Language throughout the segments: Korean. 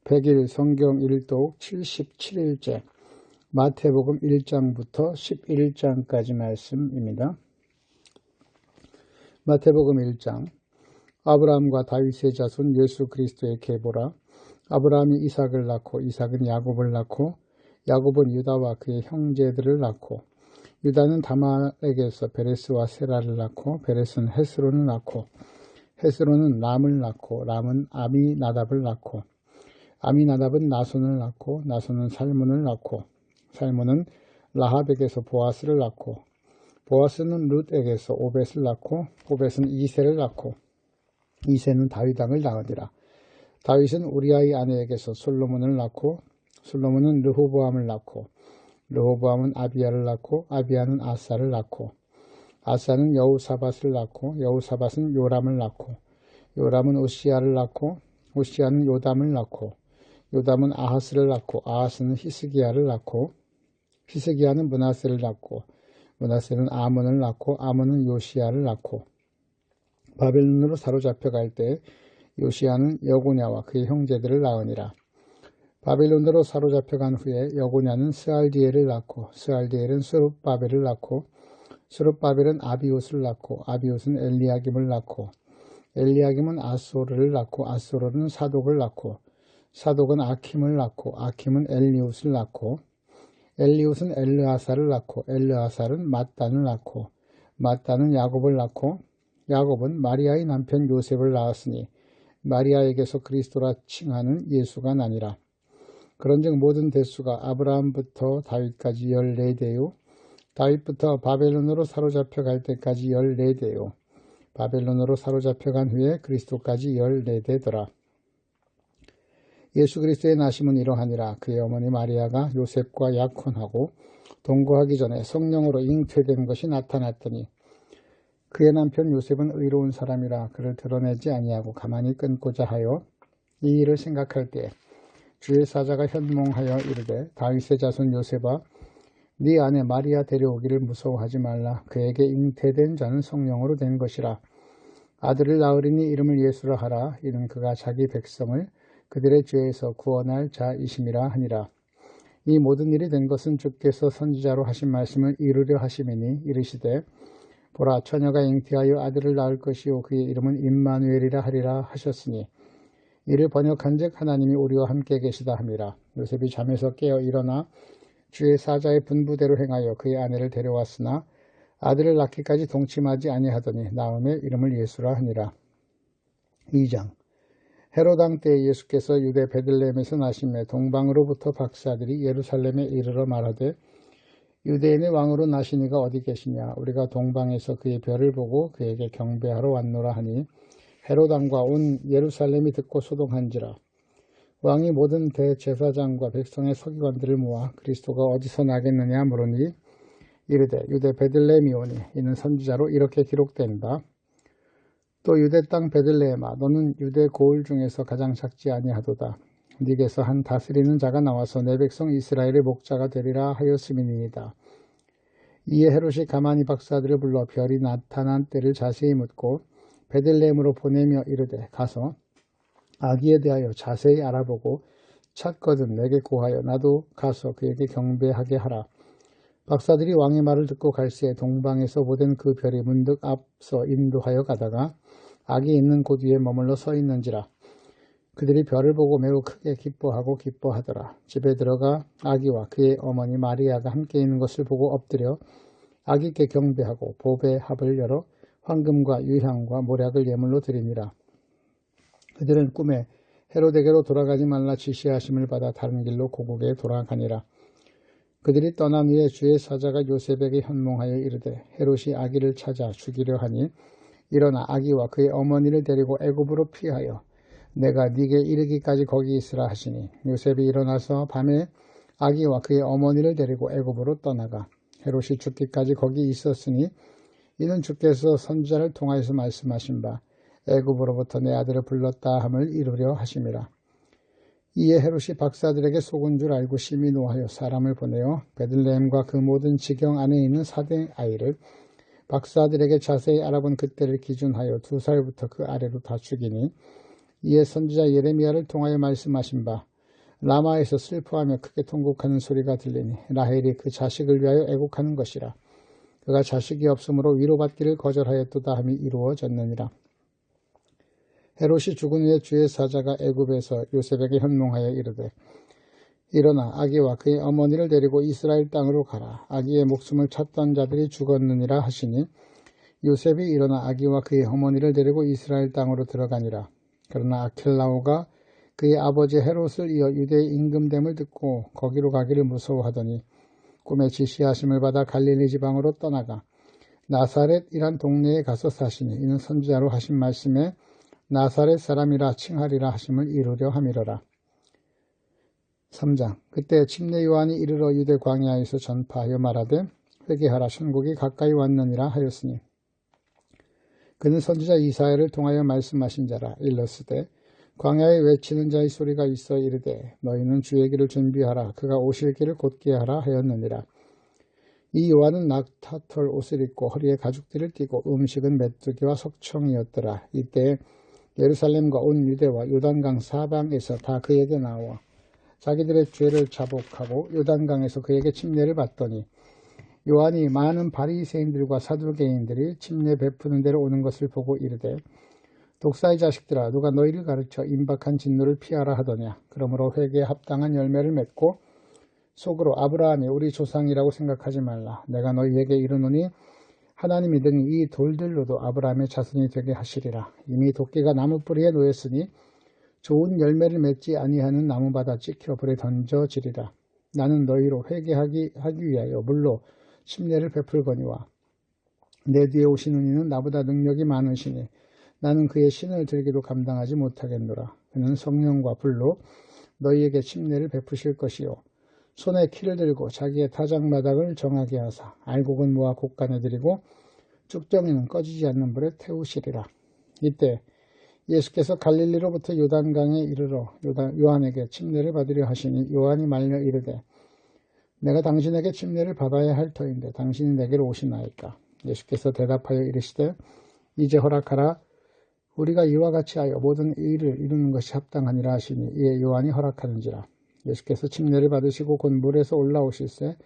100일 성경 일독 77일째 마태복음 1장부터 11장까지 말씀입니다. 마태복음 1장 아브라함과 다윗의 자손 예수 그리스도의 계보라. 아브라함이 이삭을 낳고 이삭은 야곱을 낳고 야곱은 유다와 그의 형제들을 낳고 유다는 다말에게서 베레스와 세라를 낳고 베레스는 헤스론을 낳고 헤스론은 람을 낳고 람은 아미나답을 낳고 아미나답은 나손을 낳고 나손은 살몬을 낳고 살몬은 라합에게서 보아스를 낳고 보아스는 룻에게서 오벳을 낳고 오벳은 이새를 낳고 이새는 다윗 왕을 낳으니라. 다윗은 우리아의 아내에게서 솔로몬을 낳고 솔로몬은 르호보암을 낳고 르호보암은 아비야를 낳고 아비야는 아사를 낳고 아사는 여우사밧을 낳고 여우사밧은 요람을 낳고 요람은 우시야를 낳고 우시야는 요담을 낳고 요담은 아하스를 낳고 아하스는 히스기야를 낳고 히스기야는 므낫세를 낳고 므낫세는 아몬을 낳고 아몬은 요시야를 낳고 바벨론으로 사로잡혀갈 때 요시야는 여고냐와 그의 형제들을 낳으니라. 바벨론으로 사로잡혀간 후에 여고냐는 스알디엘을 낳고 스알디엘은 스룹바벨을 낳고 스룹바벨은 아비옷을 낳고 아비옷은 엘리야김을 낳고 엘리야김은 아소르를 낳고 아소르는 사독을 낳고 사독은 아킴을 낳고 아킴은 엘리웃을 낳고 엘리웃은 엘르아사를 낳고 엘르아사는 mat단을 낳고 mat단은 야곱을 낳고 야곱은 마리아의 남편 요셉을 낳았으니 마리아에게서 그리스도라 칭하는 예수가 나니라. 그런즉 모든 대수가 아브라함부터 다윗까지 14대요 다윗부터 바벨론으로 사로잡혀갈 때까지 14대요 바벨론으로 사로잡혀간 후에 그리스도까지 14대더라. 예수 그리스도의 나심은 이러하니라. 그의 어머니 마리아가 요셉과 약혼하고 동거하기 전에 성령으로 잉태된 것이 나타났더니 그의 남편 요셉은 의로운 사람이라 그를 드러내지 아니하고 가만히 끊고자 하여 이 일을 생각할 때 주의 사자가 현몽하여 이르되 다윗의 자손 요셉아 네 아내 마리아 데려오기를 무서워하지 말라. 그에게 잉태된 자는 성령으로 된 것이라. 아들을 낳으리니 이름을 예수라 하라. 이는 그가 자기 백성을 그들의 죄에서 구원할 자이심이라 하니라. 이 모든 일이 된 것은 주께서 선지자로 하신 말씀을 이루려 하심이니 이르시되 보라 처녀가 잉태하여 아들을 낳을 것이요 그의 이름은 임마누엘이라 하리라 하셨으니 이를 번역한즉 하나님이 우리와 함께 계시다 함이라. 요셉이 잠에서 깨어 일어나 주의 사자의 분부대로 행하여 그의 아내를 데려왔으나 아들을 낳기까지 동침하지 아니하더니 나음에 이름을 예수라 하니라. 2장 헤롯 왕 때 예수께서 유대 베들레헴에서 나심에 동방으로부터 박사들이 예루살렘에 이르러 말하되 유대인의 왕으로 나시니가 어디 계시냐. 우리가 동방에서 그의 별을 보고 그에게 경배하러 왔노라 하니 헤롯 왕과 온 예루살렘이 듣고 소동한지라. 왕이 모든 대제사장과 백성의 서기관들을 모아 그리스도가 어디서 나겠느냐 물으니 이르되 유대 베들레헴이오니 이는 선지자로 이렇게 기록된다. 또 유대 땅 베들레헴아 너는 유대 고을 중에서 가장 작지 아니하도다. 네게서 한 다스리는 자가 나와서 내 백성 이스라엘의 목자가 되리라 하였음이니이다. 이에 헤롯이 가만히 박사들을 불러 별이 나타난 때를 자세히 묻고 베들레헴으로 보내며 이르되 가서 아기에 대하여 자세히 알아보고 찾거든 내게 고하여 나도 가서 그에게 경배하게 하라. 박사들이 왕의 말을 듣고 갈새 동방에서 보된 그 별이 문득 앞서 인도하여 가다가 아기 있는 곳 위에 머물러 서 있는지라. 그들이 별을 보고 매우 크게 기뻐하고 기뻐하더라. 집에 들어가 아기와 그의 어머니 마리아가 함께 있는 것을 보고 엎드려 아기께 경배하고 보배 합을 열어 황금과 유향과 모략을 예물로 드리니라. 그들은 꿈에 헤롯에게로 돌아가지 말라 지시하심을 받아 다른 길로 고국에 돌아가니라. 그들이 떠난 후에 주의 사자가 요셉에게 현몽하여 이르되 헤롯이 아기를 찾아 죽이려 하니 일어나 아기와 그의 어머니를 데리고 애굽으로 피하여 내가 네게 이르기까지 거기 있으라 하시니 요셉이 일어나서 밤에 아기와 그의 어머니를 데리고 애굽으로 떠나가 헤롯이 죽기까지 거기 있었으니 이는 주께서 선지자를 통하여서 말씀하신 바 애굽으로부터 내 아들을 불렀다 함을 이루려 하심이라. 이에 헤롯이 박사들에게 속은 줄 알고 심히 노하여 사람을 보내어 베들레헴과 그 모든 지경 안에 있는 사대 아이를 박사들에게 자세히 알아본 그때를 기준하여 2살부터 그 아래로 다 죽이니 이에 선지자 예레미야를 통하여 말씀하신 바 라마에서 슬퍼하며 크게 통곡하는 소리가 들리니 라헬이 그 자식을 위하여 애곡하는 것이라. 그가 자식이 없으므로 위로받기를 거절하였도다 함이 이루어졌느니라. 헤롯이 죽은 후에 주의 사자가 애굽에서 요셉에게 현몽하여 이르되 일어나 아기와 그의 어머니를 데리고 이스라엘 땅으로 가라. 아기의 목숨을 찾던 자들이 죽었느니라 하시니 요셉이 일어나 아기와 그의 어머니를 데리고 이스라엘 땅으로 들어가니라. 그러나 아켈라오가 그의 아버지 헤롯을 이어 유대의 임금됨을 듣고 거기로 가기를 무서워하더니 꿈에 지시하심을 받아 갈릴리 지방으로 떠나가 나사렛이란 동네에 가서 사시니 이는 선지자로 하신 말씀에 나사렛 사람이라 칭하리라 하심을 이루려 함이로라. 3장. 그때 침례 요한이 이르러 유대 광야에서 전파하여 말하되 회개하라 천국이 가까이 왔느니라 하였으니 그는 선지자 이사야를 통하여 말씀하신 자라. 일렀으되 광야에 외치는 자의 소리가 있어 이르되 너희는 주의 길을 준비하라. 그가 오실 길을 곧게 하라 하였느니라. 이 요한은 낙타털 옷을 입고 허리에 가죽띠를 띠고 음식은 메뚜기와 석청이었더라. 이때 예루살렘과 온 유대와 요단강 사방에서 다 그에게 나와 자기들의 죄를 자복하고 요단강에서 그에게 침례를 받더니 요한이 많은 바리새인들과 사두개인들이 침례 베푸는 데로 오는 것을 보고 이르되 독사의 자식들아 누가 너희를 가르쳐 임박한 진노를 피하라 하더냐. 그러므로 회개에 합당한 열매를 맺고 속으로 아브라함이 우리 조상이라고 생각하지 말라. 내가 너희에게 이르노니 하나님이 등이 이 돌들로도 아브라함의 자손이 되게 하시리라. 이미 도끼가 나무 뿌리에 놓였으니 좋은 열매를 맺지 아니하는 나무마다 찍혀 불에 던져지리라. 나는 너희로 회개하기 위하여 물로 침례를 베풀거니와 내 뒤에 오시는 이는 나보다 능력이 많으시니 나는 그의 신을 들기도 감당하지 못하겠노라. 그는 성령과 불로 너희에게 침례를 베푸실 것이요 손에 키를 들고 자기의 타작마당을 정하게 하사 알곡은 모아 곡간에 들이고 쭉정이는 꺼지지 않는 불에 태우시리라. 이때 예수께서 갈릴리로부터 요단강에 이르러 요한에게 침례를 받으려 하시니 요한이 말려 이르되 내가 당신에게 침례를 받아야 할 터인데 당신이 내게로 오시나이까. 예수께서 대답하여 이르시되 이제 허락하라. 우리가 이와 같이 하여 모든 일을 이루는 것이 합당하니라 하시니 이에 요한이 허락하는지라. 예수께서 침례를 받으시고 곧 물에서 올라오실새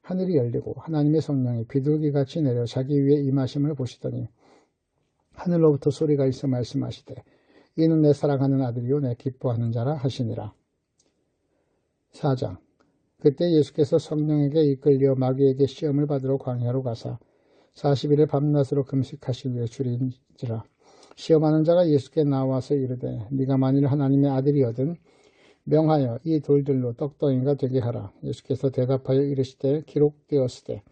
하늘이 열리고 하나님의 성령이 비둘기같이 내려 자기 위에 임하심을 보시더니 하늘로부터 소리가 있어 말씀하시되 이는 내 사랑하는 아들이요 내 기뻐하는 자라 하시니라. 4장. 그때 예수께서 성령에게 이끌려 마귀에게 시험을 받으러 광야로 가사 40일의 밤낮으로 금식하실 위해 줄인지라. 시험하는 자가 예수께 나와서 이르되 네가 만일 하나님의 아들이거든 명하여 이 돌들로 떡덩이가 되게 하라. 예수께서 대답하여 이르시되 기록되었으되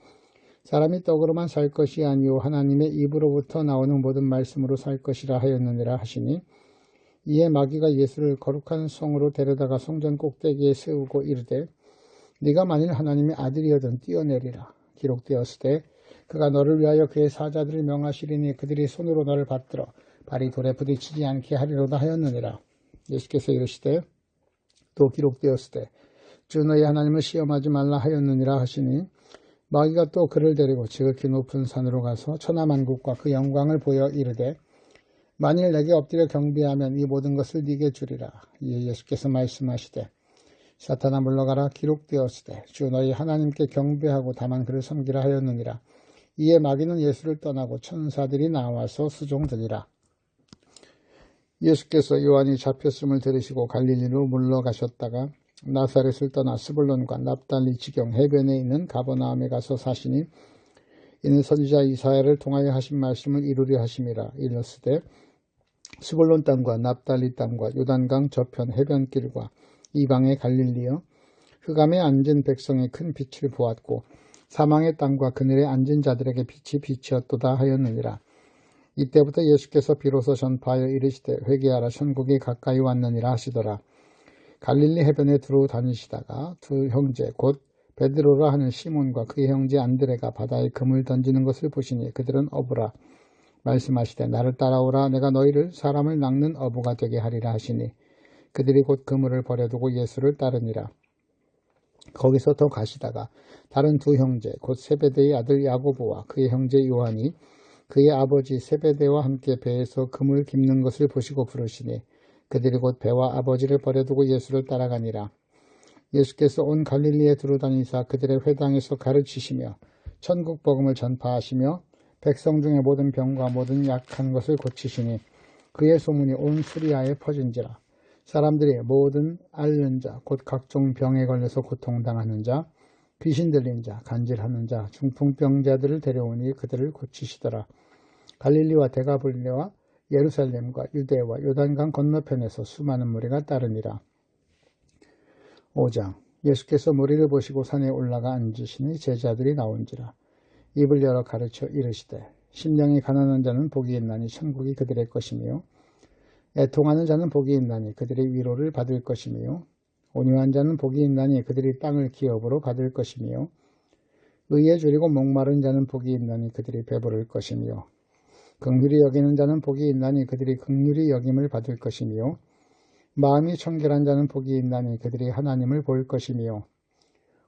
사람이 떡으로만 살 것이 아니요 하나님의 입으로부터 나오는 모든 말씀으로 살 것이라 하였느니라 하시니 이에 마귀가 예수를 거룩한 성으로 데려다가 성전 꼭대기에 세우고 이르되 네가 만일 하나님의 아들이거든 뛰어내리라. 기록되었으되 그가 너를 위하여 그의 사자들을 명하시리니 그들이 손으로 너를 받들어 발이 돌에 부딪히지 않게 하리로다 하였느니라. 예수께서 이르시되 또 기록되었으되 주 너희 하나님을 시험하지 말라 하였느니라 하시니 마귀가 또 그를 데리고 지극히 높은 산으로 가서 천하만국과 그 영광을 보여 이르되 만일 내게 엎드려 경배하면 이 모든 것을 네게 주리라. 이에 예수께서 말씀하시되 사탄아 물러가라. 기록되었으되 주 너희 하나님께 경배하고 다만 그를 섬기라 하였느니라. 이에 마귀는 예수를 떠나고 천사들이 나와서 수종드니라. 예수께서 요한이 잡혔음을 들으시고 갈릴리로 물러가셨다가 나사렛을 떠나 스불론과 납달리 지경 해변에 있는 가버나움에 가서 사시니 이는 선지자 이사야를 통하여 하신 말씀을 이루려 하심이라. 일렀으되 스불론 땅과 납달리 땅과 요단강 저편 해변길과 이방의 갈릴리여 흑암에 앉은 백성의 큰 빛을 보았고 사망의 땅과 그늘에 앉은 자들에게 빛이 비치었도다 하였느니라. 이때부터 예수께서 비로소 전파하여 이르시되 회개하라 천국이 가까이 왔느니라 하시더라. 갈릴리 해변에 두루 다니시다가 두 형제 곧 베드로라 하는 시몬과 그의 형제 안드레가 바다에 금을 던지는 것을 보시니 그들은 어부라. 말씀하시되 나를 따라오라. 내가 너희를 사람을 낚는 어부가 되게 하리라 하시니 그들이 곧 그물을 버려두고 예수를 따르니라. 거기서 더 가시다가 다른 두 형제 곧 세베대의 아들 야고보와 그의 형제 요한이 그의 아버지 세베대와 함께 배에서 금을 깁는 것을 보시고 부르시니 그들이 곧 배와 아버지를 버려두고 예수를 따라가니라. 예수께서 온 갈릴리에 두루다니사 그들의 회당에서 가르치시며 천국 복음을 전파하시며 백성 중에 모든 병과 모든 약한 것을 고치시니 그의 소문이 온 수리아에 퍼진지라. 사람들이 모든 앓는 자 곧 각종 병에 걸려서 고통당하는 자 귀신 들린 자 간질하는 자 중풍병자들을 데려오니 그들을 고치시더라. 갈릴리와 데가볼리와 예루살렘과 유대와 요단강 건너편에서 수많은 무리가 따르니라. 5장. 예수께서 무리를 보시고 산에 올라가 앉으시니 제자들이 나온지라. 입을 열어 가르쳐 이르시되 심령이 가난한 자는 복이 있나니 천국이 그들의 것이며 애통하는 자는 복이 있나니 그들의 위로를 받을 것이며 온유한 자는 복이 있나니 그들이 땅을 기업으로 받을 것이며 의에 줄이고 목마른 자는 복이 있나니 그들이 배부를 것이며 긍휼히 여기는 자는 복이 있나니 그들이 긍휼히 여김을 받을 것이며 마음이 청결한 자는 복이 있나니 그들이 하나님을 볼 것이며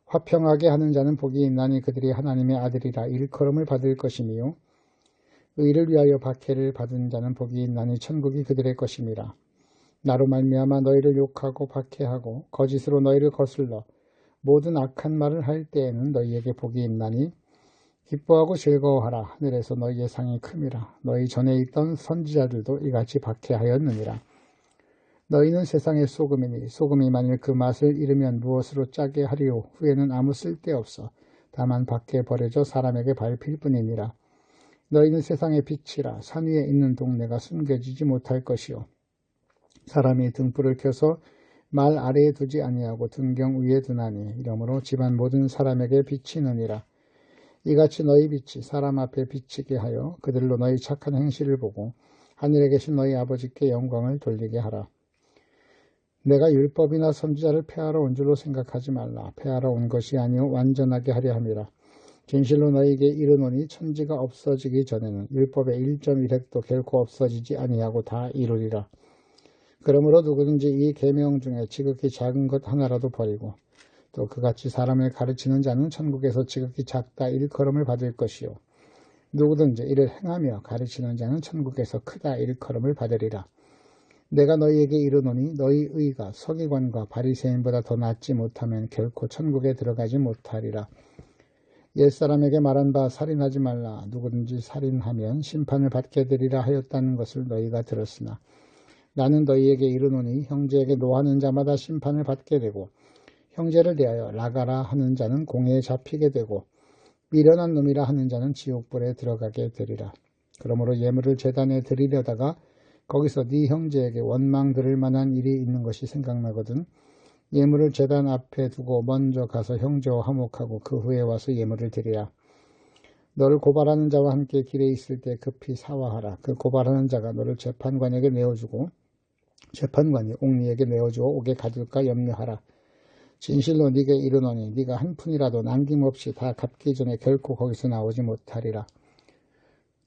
화평하게 하는 자는 복이 있나니 그들이 하나님의 아들이라 일컬음을 받을 것이며 의를 위하여 박해를 받은 자는 복이 있나니 천국이 그들의 것임이라. 나로 말미암아 너희를 욕하고 박해하고 거짓으로 너희를 거슬러 모든 악한 말을 할 때에는 너희에게 복이 있나니 기뻐하고 즐거워하라. 하늘에서 너희의 상이 큼이라. 너희 전에 있던 선지자들도 이같이 박해하였느니라. 너희는 세상의 소금이니 소금이 만일 그 맛을 잃으면 무엇으로 짜게 하리요. 후에는 아무 쓸데없어 다만 밖에 버려져 사람에게 밟힐 뿐이니라. 너희는 세상의 빛이라. 산 위에 있는 동네가 숨겨지지 못할 것이요. 사람이 등불을 켜서 말 아래에 두지 아니하고 등경 위에 두나니 이러므로 집안 모든 사람에게 비치느니라. 이같이 너희 빛이 사람 앞에 비치게 하여 그들로 너희 착한 행실을 보고 하늘에 계신 너희 아버지께 영광을 돌리게 하라. 내가 율법이나 선지자를 폐하러 온 줄로 생각하지 말라. 폐하러 온 것이 아니요 완전하게 하려 함이라. 진실로 너희에게 이르노니 천지가 없어지기 전에는 율법의 1.1획도 결코 없어지지 아니하고 다 이루리라. 그러므로 누구든지 이 계명 중에 지극히 작은 것 하나라도 버리고 또 그같이 사람을 가르치는 자는 천국에서 지극히 작다 일컬음을 받을 것이요. 누구든지 이를 행하며 가르치는 자는 천국에서 크다 일컬음을 받으리라. 내가 너희에게 이르노니 너희 의가 서기관과 바리새인보다 더 낫지 못하면 결코 천국에 들어가지 못하리라. 옛사람에게 말한 바 살인하지 말라. 누구든지 살인하면 심판을 받게 되리라 하였다는 것을 너희가 들었으나 나는 너희에게 이르노니 형제에게 노하는 자마다 심판을 받게 되고 형제를 대하여 나가라 하는 자는 공회에 잡히게 되고 미련한 놈이라 하는 자는 지옥불에 들어가게 되리라. 그러므로 예물을 제단에 드리려다가 거기서 네 형제에게 원망 들을 만한 일이 있는 것이 생각나거든 예물을 제단 앞에 두고 먼저 가서 형제와 화목하고 그 후에 와서 예물을 드리라. 너를 고발하는 자와 함께 길에 있을 때 급히 사화하라. 그 고발하는 자가 너를 재판관에게 내어주고 재판관이 옥리에게 내어주어 옥에 가둘까 염려하라. 진실로 네게 이르노니 네가 한 푼이라도 남김없이 다 갚기 전에 결코 거기서 나오지 못하리라.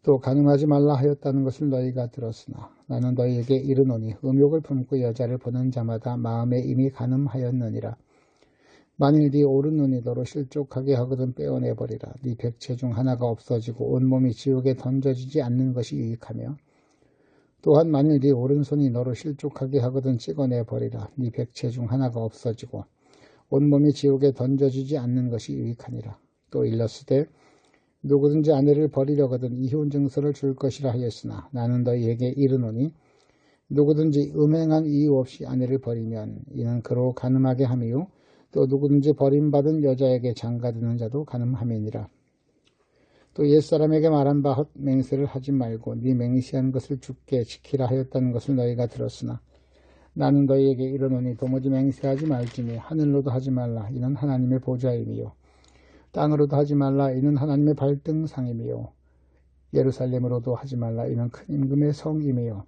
또 간음하지 말라 하였다는 것을 너희가 들었으나 나는 너희에게 이르노니 음욕을 품고 여자를 보는 자마다 마음에 이미 간음하였느니라. 만일 네 오른눈이 너로 실족하게 하거든 빼어내버리라. 네 백체 중 하나가 없어지고 온몸이 지옥에 던져지지 않는 것이 유익하며 또한 만일 네 오른손이 너로 실족하게 하거든 찍어내버리라. 네 백체 중 하나가 없어지고 온몸이 지옥에 던져지지 않는 것이 유익하니라. 또 일렀으되 누구든지 아내를 버리려거든 이혼 증서를 줄 것이라 하였으나 나는 너희에게 이르노니 누구든지 음행한 이유 없이 아내를 버리면 이는 그로 간음하게 함이요 또 누구든지 버림받은 여자에게 장가드는 자도 간음함이니라. 또 옛사람에게 말한 바 헛 맹세를 하지 말고 네 맹세한 것을 주께 지키라 하였다는 것을 너희가 들었으나 나는 너희에게 이르노니 도무지 맹세하지 말지니 하늘로도 하지 말라 이는 하나님의 보좌임이요 땅으로도 하지 말라 이는 하나님의 발등상임이요 예루살렘으로도 하지 말라 이는 큰 임금의 성임이요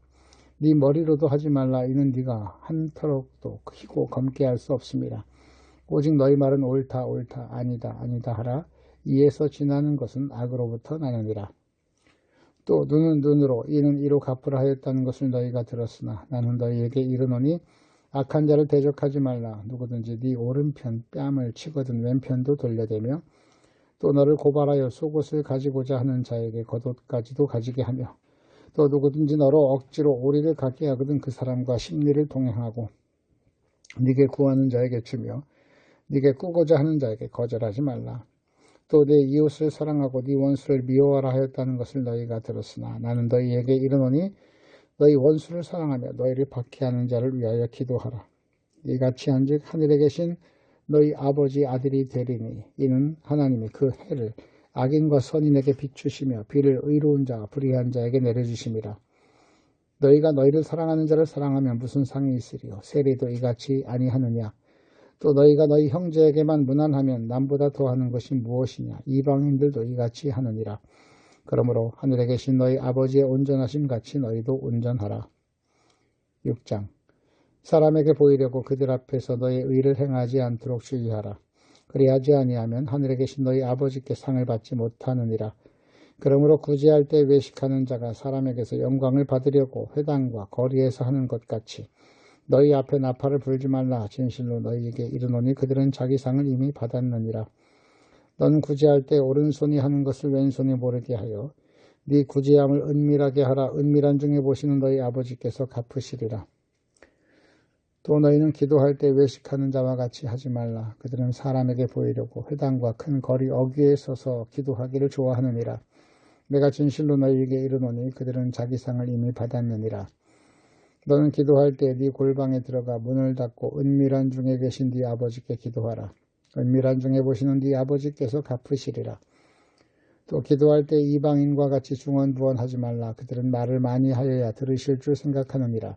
네 머리로도 하지 말라 이는 네가 한 터럭도 희고 검게 할 수 없습니다. 오직 너희 말은 옳다 옳다 아니다 아니다 하라. 이에서 지나는 것은 악으로부터 나느니라. 또 눈은 눈으로 이는 이로 갚으라 하였다는 것을 너희가 들었으나 나는 너희에게 이르노니 악한 자를 대적하지 말라. 누구든지 네 오른편 뺨을 치거든 왼편도 돌려대며 또 너를 고발하여 속옷을 가지고자 하는 자에게 겉옷까지도 가지게 하며 또 누구든지 너로 억지로 오리를 갖게 하거든 그 사람과 심리를 동행하고 네게 구하는 자에게 주며 네게 꾸고자 하는 자에게 거절하지 말라. 또 내 이웃을 사랑하고 네 원수를 미워하라 하였다는 것을 너희가 들었으나 나는 너희에게 이르노니 너희 원수를 사랑하며 너희를 박해하는 자를 위하여 기도하라. 이같이 한즉 하늘에 계신 너희 아버지 아들이 되리니 이는 하나님이 그 해를 악인과 선인에게 비추시며 비를 의로운 자와 불의한 자에게 내려주심이라. 너희가 너희를 사랑하는 자를 사랑하면 무슨 상이 있으리요. 세리도 이같이 아니하느냐. 또 너희가 너희 형제에게만 무난하면 남보다 더하는 것이 무엇이냐. 이방인들도 이같이 하느니라. 그러므로 하늘에 계신 너희 아버지의 온전하심 같이 너희도 온전하라. 6장. 사람에게 보이려고 그들 앞에서 너희 의를 행하지 않도록 주의하라. 그리하지 아니하면 하늘에 계신 너희 아버지께 상을 받지 못하느니라. 그러므로 구제할 때 외식하는 자가 사람에게서 영광을 받으려고 회당과 거리에서 하는 것 같이 너희 앞에 나팔을 불지 말라. 진실로 너희에게 이르노니 그들은 자기 상을 이미 받았느니라. 너는 구제할 때 오른손이 하는 것을 왼손이 모르게 하여 네 구제함을 은밀하게 하라. 은밀한 중에 보시는 너희 아버지께서 갚으시리라. 또 너희는 기도할 때 외식하는 자와 같이 하지 말라. 그들은 사람에게 보이려고 회당과 큰 거리 어귀에 서서 기도하기를 좋아하느니라. 내가 진실로 너희에게 이르노니 그들은 자기 상을 이미 받았느니라. 너는 기도할 때 네 골방에 들어가 문을 닫고 은밀한 중에 계신 네 아버지께 기도하라. 은밀한 중에 보시는 네 아버지께서 갚으시리라. 또 기도할 때 이방인과 같이 중언부언하지 말라. 그들은 말을 많이 하여야 들으실 줄 생각하느니라.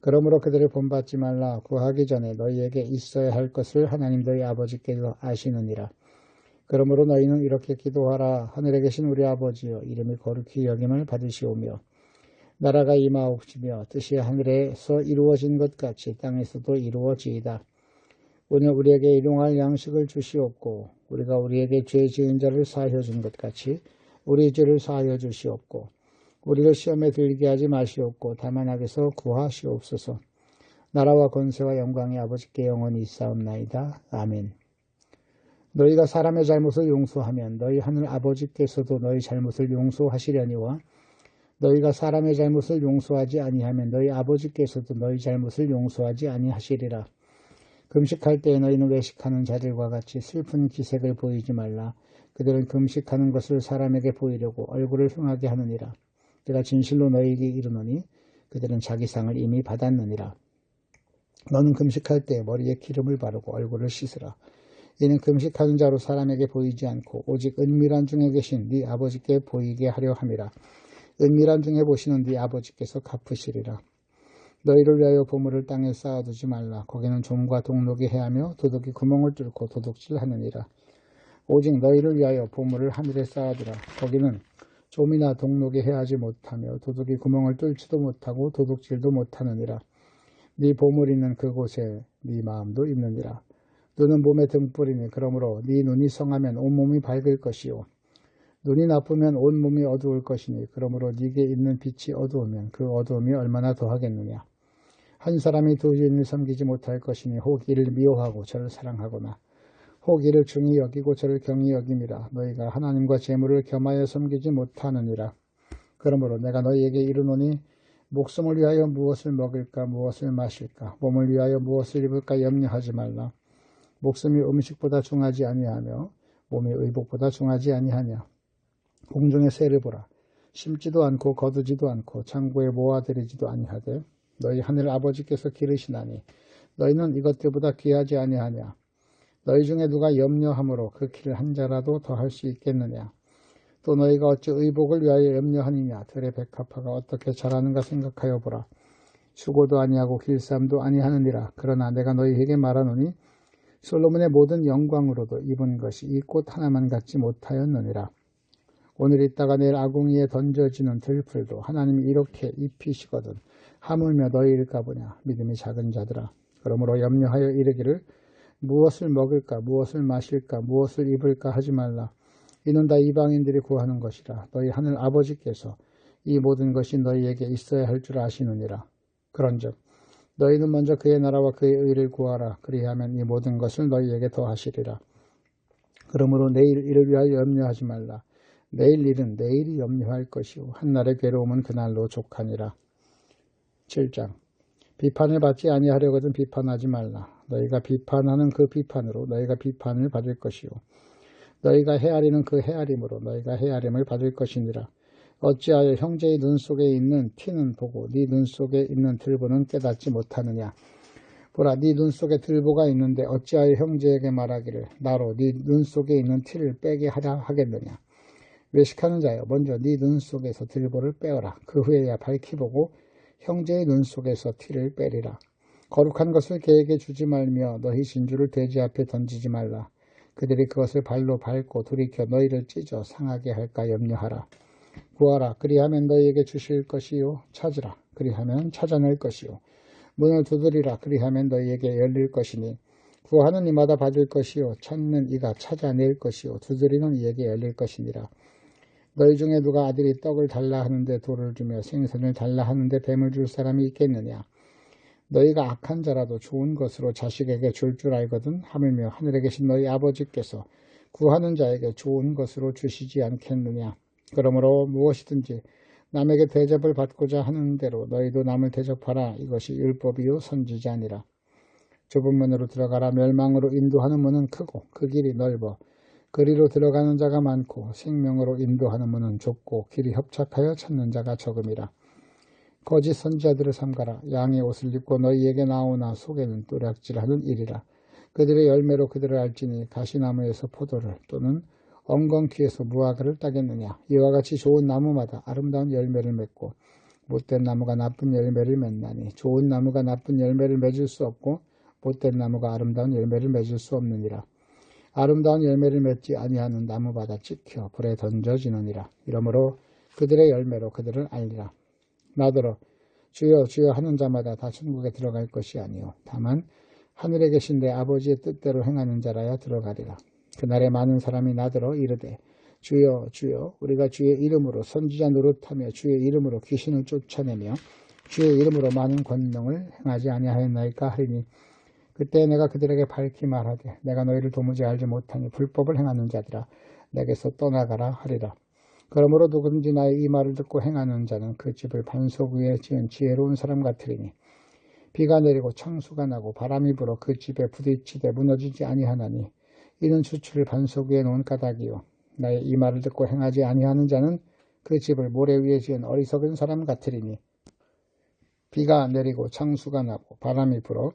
그러므로 그들을 본받지 말라. 구하기 전에 너희에게 있어야 할 것을 하나님 너희 아버지께서 아시느니라. 그러므로 너희는 이렇게 기도하라. 하늘에 계신 우리 아버지여, 이름이 거룩히 여김을 받으시오며 나라가 임하옵시며 뜻이 하늘에서 이루어진 것 같이 땅에서도 이루어지이다. 오늘 우리에게 일용할 양식을 주시옵고 우리가 우리에게 죄 지은 자를 사하여 준 것 같이 우리 죄를 사하여 주시옵고 우리를 시험에 들게 하지 마시옵고 다만 악에서 구하시옵소서. 나라와 권세와 영광이 아버지께 영원히 있사옵나이다. 아멘. 너희가 사람의 잘못을 용서하면 너희 하늘 아버지께서도 너희 잘못을 용서하시려니와 너희가 사람의 잘못을 용서하지 아니하면 너희 아버지께서도 너희 잘못을 용서하지 아니하시리라. 금식할 때에 너희는 외식하는 자들과 같이 슬픈 기색을 보이지 말라. 그들은 금식하는 것을 사람에게 보이려고 얼굴을 흥하게 하느니라. 내가 진실로 너희에게 이르노니 그들은 자기 상을 이미 받았느니라. 너는 금식할 때 머리에 기름을 바르고 얼굴을 씻으라. 이는 금식하는 자로 사람에게 보이지 않고 오직 은밀한 중에 계신 네 아버지께 보이게 하려 함이라. 은밀한 중에 보시는 네 아버지께서 갚으시리라. 너희를 위하여 보물을 땅에 쌓아두지 말라. 거기는 좀과 동록이 해하며 도둑이 구멍을 뚫고 도둑질하느니라. 오직 너희를 위하여 보물을 하늘에 쌓아두라. 거기는 좀이나 동록이 해하지 못하며 도둑이 구멍을 뚫지도 못하고 도둑질도 못하느니라. 네 보물 있는 그곳에 네 마음도 있느니라. 눈은 몸의 등불이니 그러므로 네 눈이 성하면 온몸이 밝을 것이요 눈이 나쁘면 온몸이 어두울 것이니 그러므로 네게 있는 빛이 어두우면 그 어두움이 얼마나 더하겠느냐. 한 사람이 두 주인을 섬기지 못할 것이니 혹 이를 미워하고 저를 사랑하거나 혹 이를 중히 여기고 저를 경히 여김이라. 너희가 하나님과 재물을 겸하여 섬기지 못하느니라. 그러므로 내가 너희에게 이르노니 목숨을 위하여 무엇을 먹을까 무엇을 마실까 몸을 위하여 무엇을 입을까 염려하지 말라. 목숨이 음식보다 중하지 아니하며 몸이 의복보다 중하지 아니하냐. 공중의 새를 보라. 심지도 않고 거두지도 않고 창고에 모아들이지도 아니하되 너희 하늘 아버지께서 기르시나니 너희는 이것들보다 귀하지 아니하냐. 너희 중에 누가 염려함으로 그 키를 한 자라도 더할 수 있겠느냐. 또 너희가 어찌 의복을 위하여 염려하느냐. 들의 백합화가 어떻게 자라는가 생각하여 보라. 수고도 아니하고 길쌈도 아니하느니라. 그러나 내가 너희에게 말하노니 솔로몬의 모든 영광으로도 입은 것이 이 꽃 하나만 갖지 못하였느니라. 오늘 있다가 내일 아궁이에 던져지는 들풀도 하나님이 이렇게 입히시거든 하물며 너희일까 보냐. 믿음이 작은 자들아. 그러므로 염려하여 이르기를 무엇을 먹을까 무엇을 마실까 무엇을 입을까 하지 말라. 이는 다 이방인들이 구하는 것이라. 너희 하늘 아버지께서 이 모든 것이 너희에게 있어야 할 줄 아시느니라. 그런즉 너희는 먼저 그의 나라와 그의 의를 구하라. 그리하면 이 모든 것을 너희에게 더하시리라. 그러므로 내일 일을 위하여 염려하지 말라. 내일 일은 내일이 염려할 것이요 한날의 괴로움은 그날로 족하니라. 7장. 비판을 받지 아니하려거든 비판하지 말라. 너희가 비판하는 그 비판으로 너희가 비판을 받을 것이요 너희가 헤아리는 그 헤아림으로 너희가 헤아림을 받을 것이니라. 어찌하여 형제의 눈 속에 있는 티는 보고 네 눈 속에 있는 들보는 깨닫지 못하느냐. 보라, 네 눈 속에 들보가 있는데 어찌하여 형제에게 말하기를 나로 네 눈 속에 있는 티를 빼게 하라 하겠느냐. 외식하는 자여, 먼저 네 눈 속에서 들보를 빼어라. 그 후에야 밝히 보고 형제의 눈 속에서 티를 빼리라. 거룩한 것을 개에게 주지 말며 너희 진주를 돼지 앞에 던지지 말라. 그들이 그것을 발로 밟고 돌이켜 너희를 찢어 상하게 할까 염려하라. 구하라, 그리하면 너희에게 주실 것이요. 찾으라, 그리하면 찾아낼 것이요. 문을 두드리라, 그리하면 너희에게 열릴 것이니 구하는 이마다 받을 것이요 찾는 이가 찾아낼 것이요 두드리는 이에게 열릴 것이니라. 너희 중에 누가 아들이 떡을 달라 하는데 돌을 주며 생선을 달라 하는데 뱀을 줄 사람이 있겠느냐. 너희가 악한 자라도 좋은 것으로 자식에게 줄 줄 알거든 하물며 하늘에 계신 너희 아버지께서 구하는 자에게 좋은 것으로 주시지 않겠느냐. 그러므로 무엇이든지 남에게 대접을 받고자 하는 대로 너희도 남을 대접하라. 이것이 율법이요 선지자니라. 좁은 문으로 들어가라. 멸망으로 인도하는 문은 크고 그 길이 넓어 그리로 들어가는 자가 많고 생명으로 인도하는 문은 좁고 길이 협착하여 찾는 자가 적음이라. 거짓 선지자들을 삼가라. 양의 옷을 입고 너희에게 나오나 속에는 또략질하는 일이라. 그들의 열매로 그들을 알지니 가시나무에서 포도를 또는 엉겅퀴에서 무화과를 따겠느냐. 이와 같이 좋은 나무마다 아름다운 열매를 맺고 못된 나무가 나쁜 열매를 맺나니 좋은 나무가 나쁜 열매를 맺을 수 없고 못된 나무가 아름다운 열매를 맺을 수 없느니라. 아름다운 열매를 맺지 아니하는 나무마다 찍혀 불에 던져지느니라. 이러므로 그들의 열매로 그들을 알리라. 나더러 주여 주여 하는 자마다 다 천국에 들어갈 것이 아니요 다만 하늘에 계신 내 아버지의 뜻대로 행하는 자라야 들어가리라. 그날에 많은 사람이 나더러 이르되 주여 주여 우리가 주의 이름으로 선지자 노릇하며 주의 이름으로 귀신을 쫓아내며 주의 이름으로 많은 권능을 행하지 아니하였나이까 하리니 그때 내가 그들에게 밝히 말하되 내가 너희를 도무지 알지 못하니 불법을 행하는 자들아 내게서 떠나가라 하리라. 그러므로 누구든지 나의 이 말을 듣고 행하는 자는 그 집을 반석 위에 지은 지혜로운 사람 같으리니 비가 내리고 창수가 나고 바람이 불어 그 집에 부딪히되 무너지지 아니하나니 이는 수출을 반석 위에 놓은 까닭이요 나의 이 말을 듣고 행하지 아니하는 자는 그 집을 모래 위에 지은 어리석은 사람 같으리니 비가 내리고 창수가 나고 바람이 불어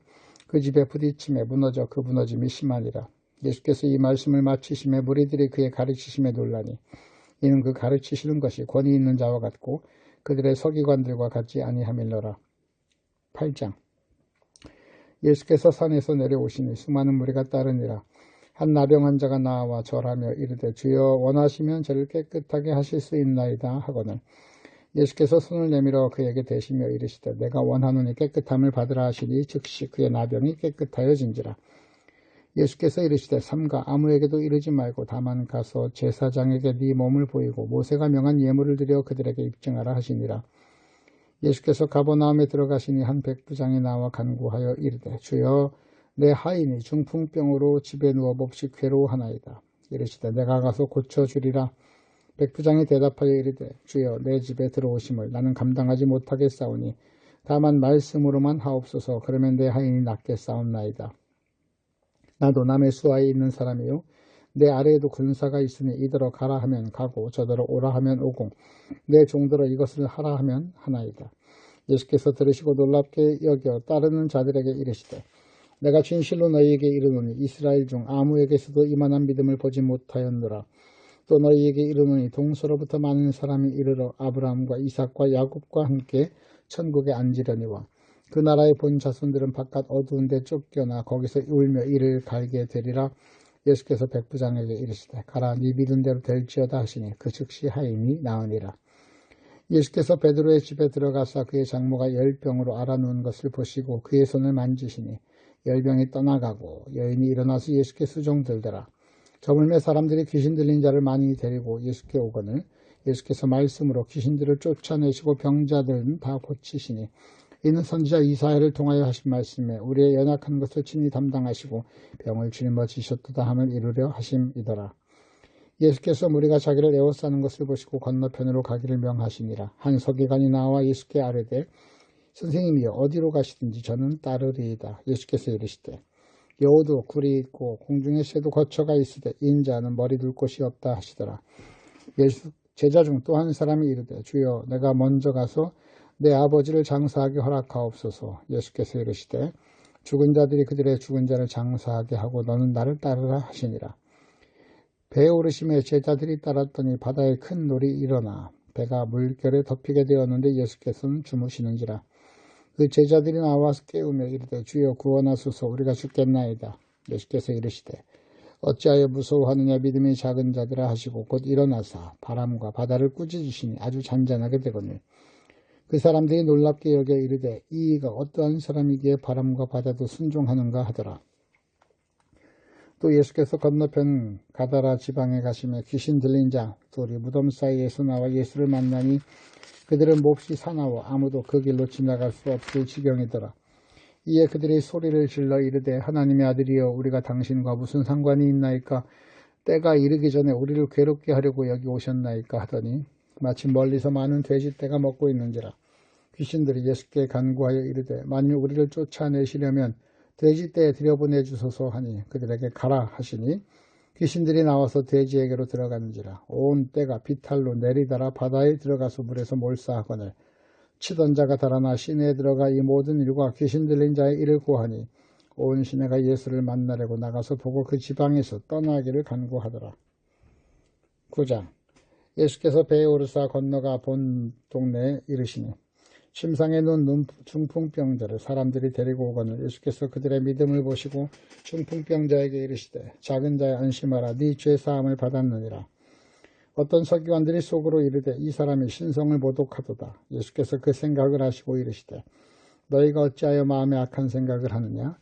그 집에 부딪힘에 무너져 그 무너짐이 심하니라. 예수께서 이 말씀을 마치심에 무리들이 그의 가르치심에 놀라니 이는 그 가르치시는 것이 권위 있는 자와 같고 그들의 서기관들과 같지 아니함일러라. 8장. 예수께서 산에서 내려오시니 수많은 무리가 따르니라. 한 나병 환자가 나와 절하며 이르되 주여 원하시면 저를 깨끗하게 하실 수 있나이다 하거늘 예수께서 손을 내밀어 그에게 대시며 이르시되 내가 원하노니 깨끗함을 받으라 하시니 즉시 그의 나병이 깨끗하여진지라. 예수께서 이르시되 삼가 아무에게도 이르지 말고 다만 가서 제사장에게 네 몸을 보이고 모세가 명한 예물을 드려 그들에게 입증하라 하시니라. 예수께서 가버나움에 들어가시니 한 백부장이 나와 간구하여 이르되 주여 내 하인이 중풍병으로 집에 누워 몹시 괴로워하나이다. 이르시되 내가 가서 고쳐주리라. 백부장이 대답하여 이르되 주여 내 집에 들어오심을 나는 감당하지 못하겠사오니 다만 말씀으로만 하옵소서. 그러면 내 하인이 낫겠사옵나이다. 나도 남의 수하에 있는 사람이요 내 아래에도 군사가 있으니 이더러 가라 하면 가고 저더러 오라 하면 오고 내 종더러 이것을 하라 하면 하나이다. 예수께서 들으시고 놀랍게 여겨 따르는 자들에게 이르시되 내가 진실로 너희에게 이르노니 이스라엘 중 아무에게서도 이만한 믿음을 보지 못하였노라. 또 너희에게 이르노니 동서로부터 많은 사람이 이르러 아브라함과 이삭과 야곱과 함께 천국에 앉으려니와 그 나라의 본 자손들은 바깥 어두운 데 쫓겨나 거기서 울며 이를 갈게 되리라. 예수께서 백부장에게 이르시되 가라 네 믿은 대로 될지어다 하시니 그 즉시 하인이 나으니라. 예수께서 베드로의 집에 들어가사 그의 장모가 열병으로 앓아누운 것을 보시고 그의 손을 만지시니 열병이 떠나가고 여인이 일어나서 예수께 수종들더라. 저물매 사람들이 귀신 들린 자를 많이 데리고 예수께 오거늘 예수께서 말씀으로 귀신들을 쫓아내시고 병자들은 다 고치시니 이는 선지자 이사야를 통하여 하신 말씀에 우리의 연약한 것을 친히 담당하시고 병을 짊어지셨도다 함을 이루려 하심이더라. 예수께서 무리가 자기를 에워싸는 것을 보시고 건너편으로 가기를 명하시니라. 한 서기관이 나와 예수께 아뢰되 선생님이여 어디로 가시든지 저는 따르리이다. 예수께서 이르시되 여우도 굴이 있고 공중에 새도 거처가 있으되 인자는 머리 둘 곳이 없다 하시더라. 예수 제자 중 또 한 사람이 이르되 주여 내가 먼저 가서 내 아버지를 장사하게 허락하옵소서. 예수께서 이르시되 죽은 자들이 그들의 죽은 자를 장사하게 하고 너는 나를 따르라 하시니라. 배에 오르심에 제자들이 따랐더니 바다에 큰 놀이 일어나 배가 물결에 덮이게 되었는데 예수께서는 주무시는지라. 그 제자들이 나와서 깨우며 이르되 주여 구원하소서 우리가 죽겠나이다. 예수께서 이르시되 어찌하여 무서워하느냐 믿음이 작은 자들아 하시고 곧 일어나사 바람과 바다를 꾸짖으시니 아주 잔잔하게 되거늘. 그 사람들이 놀랍게 여겨 이르되 이가 어떠한 사람이기에 바람과 바다도 순종하는가 하더라. 또 예수께서 건너편 가다라 지방에 가시며 귀신 들린 자 둘이 무덤 사이에서 나와 예수를 만나니 그들은 몹시 사나워 아무도 그 길로 지나갈 수 없을 지경이더라. 이에 그들이 소리를 질러 이르되 하나님의 아들이여 우리가 당신과 무슨 상관이 있나이까 때가 이르기 전에 우리를 괴롭게 하려고 여기 오셨나이까 하더니 마침 멀리서 많은 돼지떼가 먹고 있는지라. 귀신들이 예수께 간구하여 이르되 만일 우리를 쫓아내시려면 돼지떼에 들여보내 주소서 하니 그들에게 가라 하시니 귀신들이 나와서 돼지에게로 들어가는지라. 온 떼가 비탈로 내리달아 바다에 들어가서 물에서 몰사하거늘 치던 자가 달아나 시내에 들어가 이 모든 일과 귀신 들린 자의 일을 고하니 온 시내가 예수를 만나려고 나가서 보고 그 지방에서 떠나기를 간구하더라. 9장. 예수께서 배에 오르사 건너가 본 동네에 이르시니 침상에 누운 중풍병자를 사람들이 데리고 오거늘 예수께서 그들의 믿음을 보시고 중풍병자에게 이르시되 작은 자여 안심하라 네 죄사함을 받았느니라. 어떤 서기관들이 속으로 이르되 이 사람이 신성을 모독하도다. 예수께서 그 생각을 하시고 이르시되 너희가 어찌하여 마음에 악한 생각을 하느냐.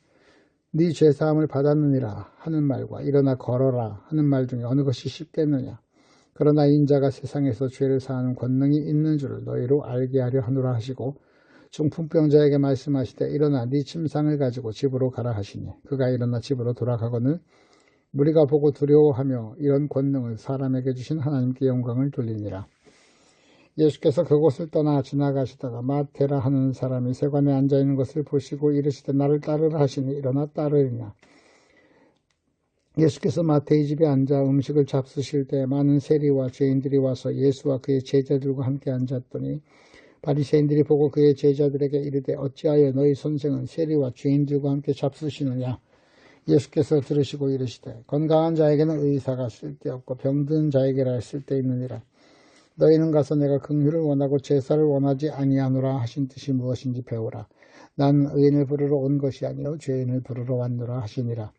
네 죄사함을 받았느니라 하는 말과 일어나 걸어라 하는 말 중에 어느 것이 쉽겠느냐. 그러나 인자가 세상에서 죄를 사하는 권능이 있는 줄을 너희로 알게 하려 하노라 하시고 중풍병자에게 말씀하시되 일어나 네 침상을 가지고 집으로 가라 하시니 그가 일어나 집으로 돌아가거늘 무리가 보고 두려워하며 이런 권능을 사람에게 주신 하나님께 영광을 돌리니라. 예수께서 그곳을 떠나 지나가시다가 마테라 하는 사람이 세관에 앉아있는 것을 보시고 이르시되 나를 따르라 하시니 일어나 따르리냐. 예수께서 마태의 집에 앉아 음식을 잡수실 때 많은 세리와 죄인들이 와서 예수와 그의 제자들과 함께 앉았더니 바리새인들이 보고 그의 제자들에게 이르되 어찌하여 너희 선생은 세리와 죄인들과 함께 잡수시느냐. 예수께서 들으시고 이르시되 건강한 자에게는 의사가 쓸데없고 병든 자에게라 쓸데있느니라. 너희는 가서 내가 긍휼을 원하고 제사를 원하지 아니하노라 하신 뜻이 무엇인지 배우라. 난 의인을 부르러 온 것이 아니요 죄인을 부르러 왔노라 하시니라.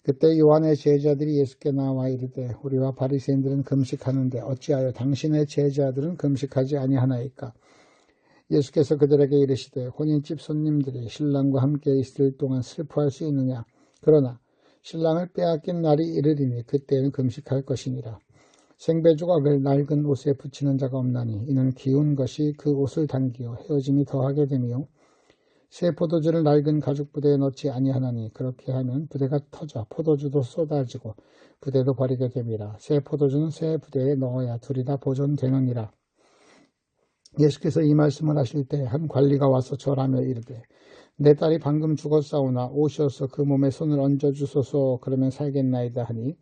그때 요한의 제자들이 예수께 나와 이르되 우리와 바리새인들은 금식하는데 어찌하여 당신의 제자들은 금식하지 아니하나이까. 예수께서 그들에게 이르시되 혼인집 손님들이 신랑과 함께 있을 동안 슬퍼할 수 있느냐. 그러나 신랑을 빼앗긴 날이 이르리니 그때는 금식할 것이니라. 생배조각을 낡은 옷에 붙이는 자가 없나니 이는 기운 것이 그 옷을 당기어 헤어짐이 더하게 되며 새 포도주를 낡은 가죽 부대에 넣지 아니하나니 그렇게 하면 부대가 터져 포도주도 쏟아지고 부대도 버리게 됨이라. 새 포도주는 새 부대에 넣어야 둘이 다 보존되느니라. 예수께서 이 말씀을 하실 때 한 관리가 와서 절하며 이르되 내 딸이 방금 죽었사오나 오셔서 그 몸에 손을 얹어주소서 그러면 살겠나이다 하니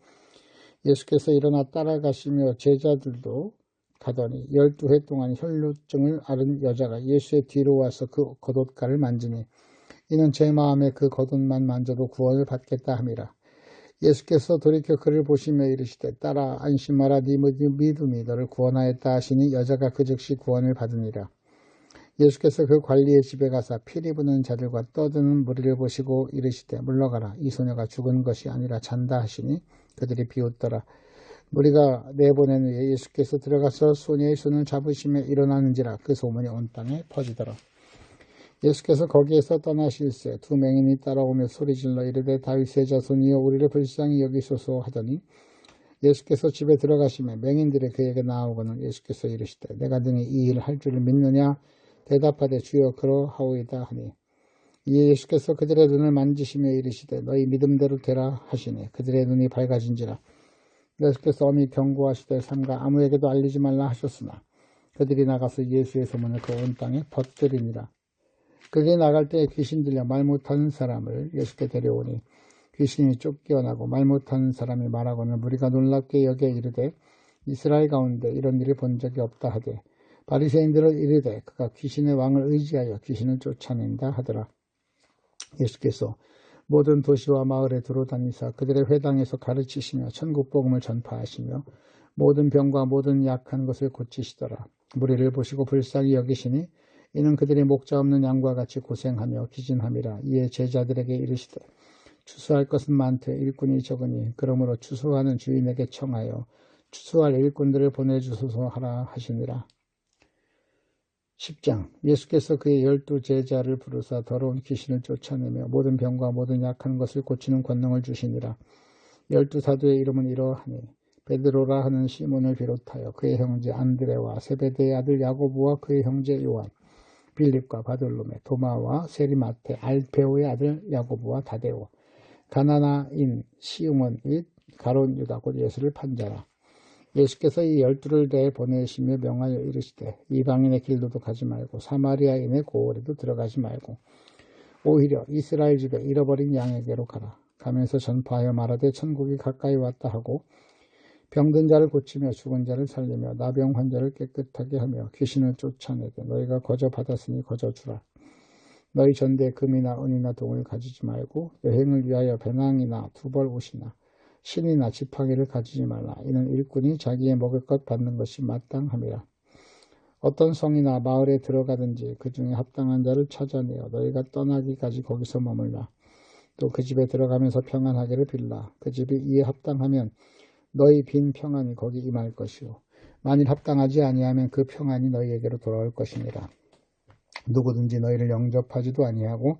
예수께서 일어나 따라가시며 제자들도 가더니 12해 동안 혈루증을 앓은 여자가 예수의 뒤로 와서 그 겉옷가를 만지니 이는 제 마음에 그 겉옷만 만져도 구원을 받겠다 함이라. 예수께서 돌이켜 그를 보시며 이르시되 딸아 안심하라 네 믿음이 너를 구원하였다 하시니 여자가 그 즉시 구원을 받으니라. 예수께서 그 관리의 집에 가사 피리 부는 자들과 떠드는 무리를 보시고 이르시되 물러가라 이 소녀가 죽은 것이 아니라 잔다 하시니 그들이 비웃더라. 무리가 내보낸 후에 예수께서 들어가서 소녀의 손을 잡으시며 일어나는지라 그 소문이 온 땅에 퍼지더라. 예수께서 거기에서 떠나실새 두 맹인이 따라오며 소리질러 이르되 다윗의 자손이여 우리를 불쌍히 여기소서 하더니 예수께서 집에 들어가시며 맹인들이 그에게 나오고는 예수께서 이르시되 내가 능히 이 일을 할 줄을 믿느냐. 대답하되 주여 그러하오이다 하니 이에 예수께서 그들의 눈을 만지시며 이르시되 너희 믿음대로 되라 하시니 그들의 눈이 밝아진지라. 예수께서 엄히 경고하시되 삼가 아무에게도 알리지 말라 하셨으나 그들이 나가서 예수의 소문을 그 온 땅에 퍼뜨리니라. 그들이 나갈 때 귀신 들려 말 못하는 사람을 예수께 데려오니 귀신이 쫓겨나고 말 못하는 사람이 말하고는 무리가 놀랍게 여겨 이르되 이스라엘 가운데 이런 일을 본 적이 없다 하되 바리새인들은 이르되 그가 귀신의 왕을 의지하여 귀신을 쫓아낸다 하더라. 예수께서 모든 도시와 마을에 두루다니사 그들의 회당에서 가르치시며 천국 복음을 전파하시며 모든 병과 모든 약한 것을 고치시더라. 무리를 보시고 불쌍히 여기시니 이는 그들이 목자 없는 양과 같이 고생하며 기진함이라. 이에 제자들에게 이르시되 추수할 것은 많되 일꾼이 적으니 그러므로 추수하는 주인에게 청하여 추수할 일꾼들을 보내주소서 하라 하시니라. 10장. 예수께서 그의 12제자를 부르사 더러운 귀신을 쫓아내며 모든 병과 모든 약한 것을 고치는 권능을 주시니라. 12사도의 이름은 이러하니 베드로라 하는 시몬을 비롯하여 그의 형제 안드레와 세베대의 아들 야고보와 그의 형제 요한, 빌립과 바돌로메, 도마와 세리마테, 알페오의 아들 야고보와 다데오, 가나나인 시므온 및 가룟 유다 곧 예수를 판자라. 예수께서 이 12를 내보내시며 명하여 이르시되 이방인의 길로도 가지 말고 사마리아인의 고을에도 들어가지 말고 오히려 이스라엘 집에 잃어버린 양에게로 가라. 가면서 전파하여 말하되 천국이 가까이 왔다 하고 병든 자를 고치며 죽은 자를 살리며 나병 환자를 깨끗하게 하며 귀신을 쫓아내되 너희가 거저 받았으니 거저 주라. 너희 전대에 금이나 은이나 동을 가지지 말고 여행을 위하여 배낭이나 두벌 옷이나 신이나 지팡이를 가지지 말라. 이는 일꾼이 자기의 먹을 것 받는 것이 마땅함이라. 어떤 성이나 마을에 들어가든지 그 중에 합당한 자를 찾아내어 너희가 떠나기까지 거기서 머물라. 또 그 집에 들어가면서 평안하기를 빌라. 그 집이 이에 합당하면 너희 빈 평안이 거기 임할 것이요 만일 합당하지 아니하면 그 평안이 너희에게로 돌아올 것이니라. 누구든지 너희를 영접하지도 아니하고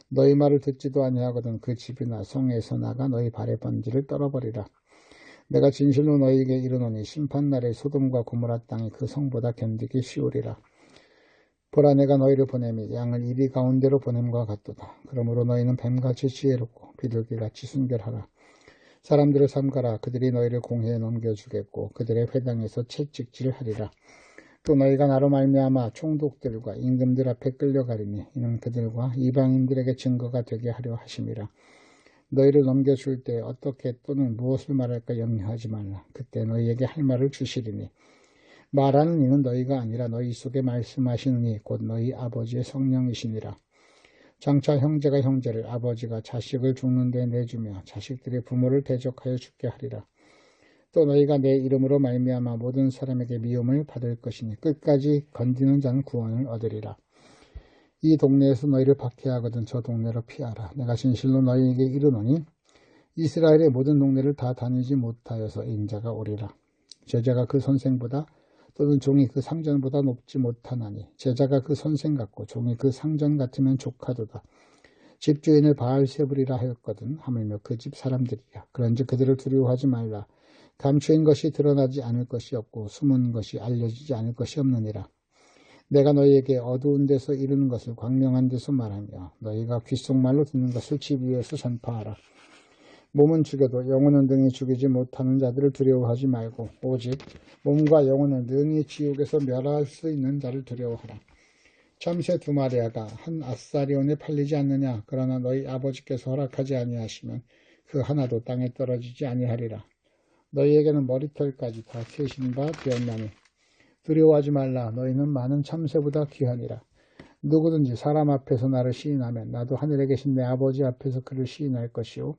너희 말을 듣지도 아니하거든 그 집이나 성에서 나가 너희 발의 번지를 떨어버리라. 내가 진실로 너희에게 이르노니 심판날에 소돔과 고모라 땅이 그 성보다 견디기 쉬우리라. 보라 내가 너희를 보냄이 양을 이리 가운데로 보냄과 같도다. 그러므로 너희는 뱀같이 지혜롭고 비둘기같이 순결하라. 사람들을 삼가라. 그들이 너희를 공회에 넘겨주겠고 그들의 회당에서 채찍질하리라. 또 너희가 나로 말미암아 총독들과 임금들 앞에 끌려가리니 이는 그들과 이방인들에게 증거가 되게 하려 하심이라. 너희를 넘겨줄 때 어떻게 또는 무엇을 말할까 염려하지 말라. 그때 너희에게 할 말을 주시리니 말하는 이는 너희가 아니라 너희 속에 말씀하시는 이 곧 너희 아버지의 성령이시니라. 장차 형제가 형제를 아버지가 자식을 죽는 데 내주며 자식들이 부모를 대적하여 죽게 하리라. 또 너희가 내 이름으로 말미암아 모든 사람에게 미움을 받을 것이니 끝까지 건디는 자는 구원을 얻으리라. 이 동네에서 너희를 박해하거든 저 동네로 피하라. 내가 진실로 너희에게 이르노니 이스라엘의 모든 동네를 다 다니지 못하여서 인자가 오리라. 제자가 그 선생보다 또는 종이 그 상전보다 높지 못하나니 제자가 그 선생 같고 종이 그 상전 같으면 족하도다. 집주인을 바알세불이라 하였거든 하물며 그 집 사람들이야. 그런즉 그들을 두려워하지 말라. 감추인 것이 드러나지 않을 것이 없고 숨은 것이 알려지지 않을 것이 없느니라. 내가 너희에게 어두운 데서 이루는 것을 광명한 데서 말하며 너희가 귓속말로 듣는 것을 집 위에서 전파하라. 몸은 죽여도 영혼은 능히 죽이지 못하는 자들을 두려워하지 말고 오직 몸과 영혼을 능히 지옥에서 멸할 수 있는 자를 두려워하라. 참새 2마리아가 한 아사리온에 팔리지 않느냐. 그러나 너희 아버지께서 허락하지 아니하시면 그 하나도 땅에 떨어지지 아니하리라. 너희에게는 머리털까지 다 세신 바 되었나니 두려워하지 말라. 너희는 많은 참새보다 귀하니라. 누구든지 사람 앞에서 나를 시인하면 나도 하늘에 계신 내 아버지 앞에서 그를 시인할 것이요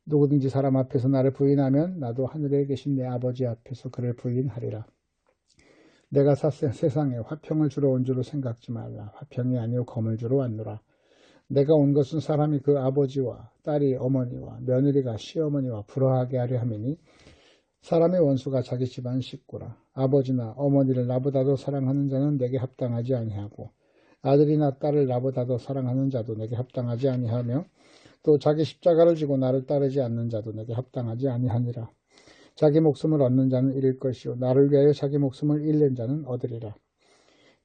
누구든지 사람 앞에서 나를 부인하면 나도 하늘에 계신 내 아버지 앞에서 그를 부인하리라. 내가 세상에 화평을 주러 온 줄로 생각지 말라. 화평이 아니오 검을 주러 왔노라. 내가 온 것은 사람이 그 아버지와 딸이 어머니와 며느리가 시어머니와 불화하게 하려 함이니 사람의 원수가 자기 집안 식구라. 아버지나 어머니를 나보다도 사랑하는 자는 내게 합당하지 아니하고 아들이나 딸을 나보다도 사랑하는 자도 내게 합당하지 아니하며 또 자기 십자가를 지고 나를 따르지 않는 자도 내게 합당하지 아니하니라. 자기 목숨을 얻는 자는 잃을 것이요 나를 위하여 자기 목숨을 잃는 자는 얻으리라.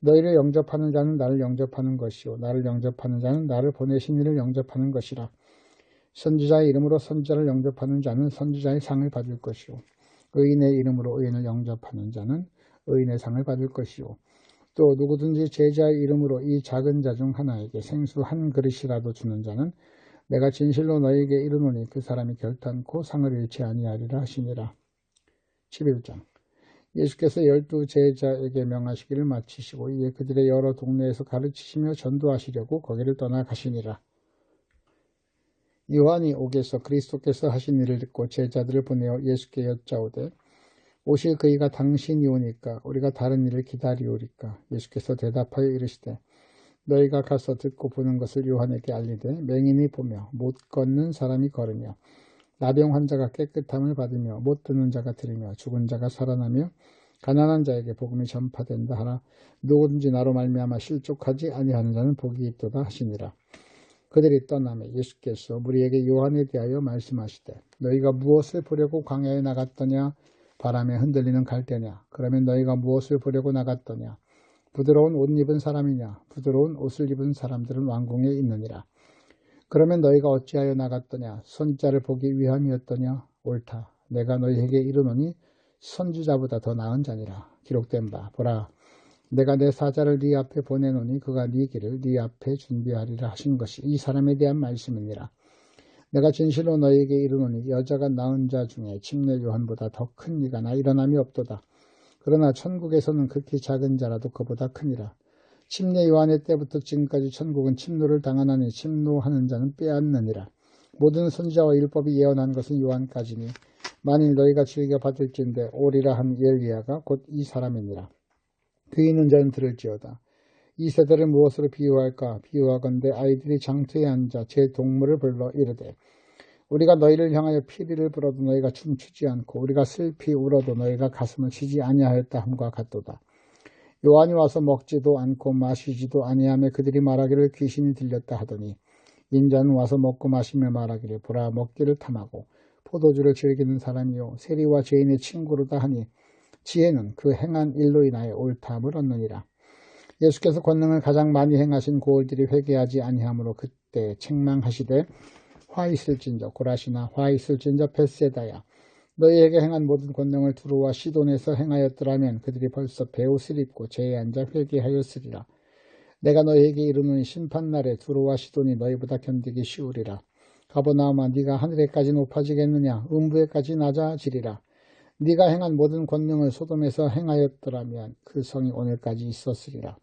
너희를 영접하는 자는 나를 영접하는 것이요 나를 영접하는 자는 나를 보내신 이를 영접하는 것이라. 선지자의 이름으로 선지자를 영접하는 자는 선지자의 상을 받을 것이요 의인의 이름으로 의인을 영접하는 자는 의인의 상을 받을 것이요 또 누구든지 제자의 이름으로 이 작은 자 중 하나에게 생수 한 그릇이라도 주는 자는 내가 진실로 너희에게 이르노니 그 사람이 결단코 상을 잃지 아니하리라 하시니라. 11장. 예수께서 12제자에게 명하시기를 마치시고 이에 그들의 여러 동네에서 가르치시며 전도하시려고 거기를 떠나 가시니라. 요한이 옥에서 그리스도께서 하신 일을 듣고 제자들을 보내어 예수께 여짜오되 오실 그이가 당신이 오니까 우리가 다른 일을 기다리오리까. 예수께서 대답하여 이르시되 너희가 가서 듣고 보는 것을 요한에게 알리되 맹인이 보며 못 걷는 사람이 걸으며 나병 환자가 깨끗함을 받으며 못 듣는 자가 들으며 죽은 자가 살아나며 가난한 자에게 복음이 전파된다 하나 누구든지 나로 말미암아 실족하지 아니하는 자는 복이 있도다 하시니라. 그들이 떠나매 예수께서 무리에게 요한에 대하여 말씀하시되 너희가 무엇을 보려고 광야에 나갔더냐. 바람에 흔들리는 갈대냐. 그러면 너희가 무엇을 보려고 나갔더냐. 부드러운 옷 입은 사람이냐. 부드러운 옷을 입은 사람들은 왕궁에 있느니라. 그러면 너희가 어찌하여 나갔더냐. 선지자를 보기 위함이었더냐. 옳다. 내가 너희에게 이르노니 선지자보다 더 나은 자니라. 기록된 바 보라 내가 내 사자를 네 앞에 보내노니 그가 네 길을 네 앞에 준비하리라 하신 것이 이 사람에 대한 말씀이니라. 내가 진실로 너희에게 이르노니 여자가 낳은 자 중에 침례 요한보다 더 큰 이가 나 일어남이 없도다. 그러나 천국에서는 극히 작은 자라도 그보다 크니라. 침례 요한의 때부터 지금까지 천국은 침노를 당하나니 침노하는 자는 빼앗느니라. 모든 선지자와 율법이 예언한 것은 요한까지니 만일 너희가 즐겨 받을진대 오리라 한 엘리야가 곧 이 사람이니라. 귀 있는 자는 들을지어다. 이 세대를 무엇으로 비유할까? 비유하건대 아이들이 장터에 앉아 제 동물을 불러 이르되 우리가 너희를 향하여 피리를 불어도 너희가 춤추지 않고 우리가 슬피 울어도 너희가 가슴을 치지 아니하였다 함과 같도다. 요한이 와서 먹지도 않고 마시지도 아니하며 그들이 말하기를 귀신이 들렸다 하더니 인자는 와서 먹고 마시며 말하기를 보라 먹기를 탐하고 포도주를 즐기는 사람이요 세리와 죄인의 친구로다 하니 지혜는 그 행한 일로 인하여 옳다함을 얻느니라. 예수께서 권능을 가장 많이 행하신 고을들이 회개하지 아니하므로 그때 책망하시되 화 있을진저 고라시나 화 있을진저 벳세다야 너희에게 행한 모든 권능을 두루와 시돈에서 행하였더라면 그들이 벌써 베옷을 입고 죄에 앉아 회개하였으리라. 내가 너희에게 이르노니 심판날에 두루와 시돈이 너희보다 견디기 쉬우리라. 가버나움아 네가 하늘에까지 높아지겠느냐 음부에까지 낮아지리라. 네가 행한 모든 권능을 소돔에서 행하였더라면 그 성이 오늘까지 있었으리라.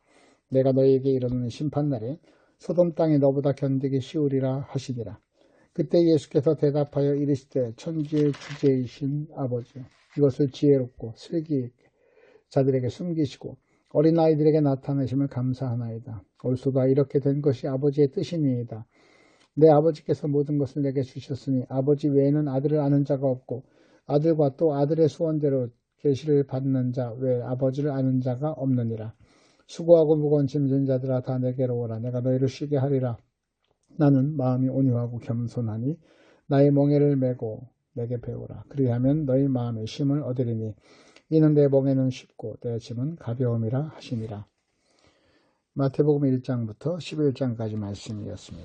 내가 너희에게 이르노니 심판날에 소돔 땅이 너보다 견디기 쉬우리라 하시니라. 그때 예수께서 대답하여 이르시되 천지의 주제이신 아버지 이것을 지혜롭고 슬기 있게 자들에게 숨기시고 어린아이들에게 나타내심을 감사하나이다. 올소다 이렇게 된 것이 아버지의 뜻이니이다. 내 아버지께서 모든 것을 내게 주셨으니 아버지 외에는 아들을 아는 자가 없고 아들과 또 아들의 소원대로 계시를 받는 자 외에 아버지를 아는 자가 없느니라. 수고하고 무거운 짐진 자들아 다 내게로 오라. 내가 너희를 쉬게 하리라. 나는 마음이 온유하고 겸손하니 나의 멍에를 메고 내게 배우라. 그리하면 너희 마음에 쉼을 얻으리니 이는 내 멍에는 쉽고 내 짐은 가벼움이라 하시니라. 마태복음 1장부터 11장까지 말씀이었습니다.